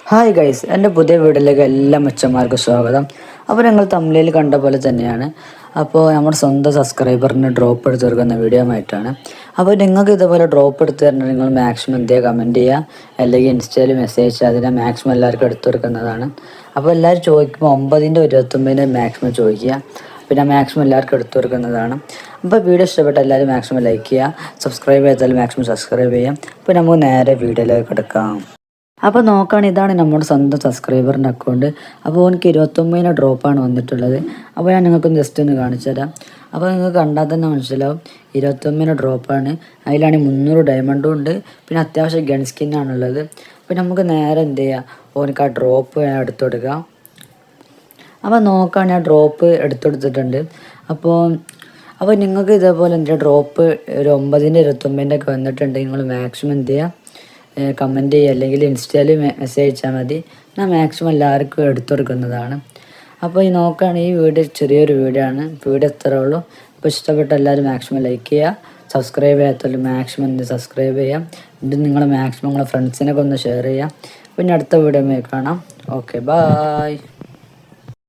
Hi guys, എൻ്റെ പുതിയ വീഡിയോയിലേക്ക് എല്ലാ മെച്ചന്മാർക്കും സ്വാഗതം. അപ്പോൾ ഞങ്ങൾ തമിഴിൽ കണ്ട പോലെ തന്നെയാണ്. അപ്പോൾ നമ്മുടെ സ്വന്തം സബ്സ്ക്രൈബറിന് ഡ്രോപ്പ് എടുത്ത് കൊടുക്കുന്ന വീഡിയോ ആയിട്ടാണ്. അപ്പോൾ നിങ്ങൾക്ക് ഇതുപോലെ ഡ്രോപ്പ് എടുത്ത് തരണം, നിങ്ങൾ മാക്സിമം എന്തെങ്കിലും കമൻറ്റ് ചെയ്യുക, അല്ലെങ്കിൽ ഇൻസ്റ്റയിൽ മെസ്സേജ് അതിനെ മാക്സിമം എല്ലാവർക്കും എടുത്തു കൊടുക്കുന്നതാണ്. അപ്പോൾ എല്ലാവരും ചോദിക്കുമ്പോൾ 9ൻ്റെ 29ൻ്റെ മാക്സിമം ചോദിക്കുക, പിന്നെ മാക്സിമം എല്ലാവർക്കും എടുത്തു കൊടുക്കുന്നതാണ്. അപ്പോൾ വീഡിയോ ഇഷ്ടപ്പെട്ട എല്ലാവരും മാക്സിമം ലൈക്ക് ചെയ്യുക, സബ്സ്ക്രൈബ് ചെയ്താൽ മാക്സിമം സബ്സ്ക്രൈബ് ചെയ്യാം. അപ്പോൾ നമുക്ക് നേരെ വീഡിയോയിലേക്ക് കിടക്കാം. അപ്പോൾ നോക്കുകയാണെങ്കിൽ ഇതാണ് നമ്മുടെ സ്വന്തം സബ്സ്ക്രൈബറിൻ്റെ അക്കൗണ്ട്. അപ്പോൾ എനിക്ക് 29 ഡ്രോപ്പാണ് വന്നിട്ടുള്ളത്. അപ്പോൾ ഞാൻ നിങ്ങൾക്കൊന്ന് ജസ്റ്റ് ഒന്ന് കാണിച്ചു തരാം. അപ്പോൾ നിങ്ങൾക്ക് കണ്ടാൽ തന്നെ മനസ്സിലാവും 29 ഡ്രോപ്പാണ്. അതിലാണെങ്കിൽ 300 ഡയമണ്ടും ഉണ്ട്, പിന്നെ അത്യാവശ്യം ഗൺ സ്കിന്നാണുള്ളത്. അപ്പോൾ നമുക്ക് നേരെ എന്ത് ചെയ്യുക, ഓനക്ക് ആ ഡ്രോപ്പ് എടുത്തു കൊടുക്കാം. അപ്പോൾ നോക്കുകയാണെങ്കിൽ ആ ഡ്രോപ്പ് എടുത്തെടുത്തിട്ടുണ്ട്. അപ്പോൾ നിങ്ങൾക്ക് ഇതേപോലെ എന്തെങ്കിലും ഡ്രോപ്പ് ഒരു 9ൻ്റെ 29ൻ്റെ ഒക്കെ വന്നിട്ടുണ്ടെങ്കിൽ നിങ്ങൾ മാക്സിമം എന്ത് ചെയ്യുക, കമൻറ്റ് ചെയ്യുക, അല്ലെങ്കിൽ ഇൻസ്റ്റയിൽ മെസ്സേജ് അയച്ചാൽ മതി. ഞാൻ മാക്സിമം എല്ലാവർക്കും എടുത്തു കൊടുക്കുന്നതാണ്. അപ്പോൾ ഈ നോക്കുകയാണെങ്കിൽ ഈ വീഡിയോ ചെറിയൊരു വീഡിയോ ആണ്. വീഡിയോ എത്രയേ ഉള്ളൂ. അപ്പോൾ ഇഷ്ടപ്പെട്ട എല്ലാവരും മാക്സിമം ലൈക്ക് ചെയ്യുക, സബ്സ്ക്രൈബ് ചെയ്യാത്തവരും മാക്സിമം സബ്സ്ക്രൈബ് ചെയ്യാം. ഇത് നിങ്ങൾ മാക്സിമം നിങ്ങളെ ഫ്രണ്ട്സിനൊക്കെ ഒന്ന് ഷെയർ ചെയ്യുക. പിന്നെ അടുത്ത വീഡിയോ കാണാം. Okay, bye.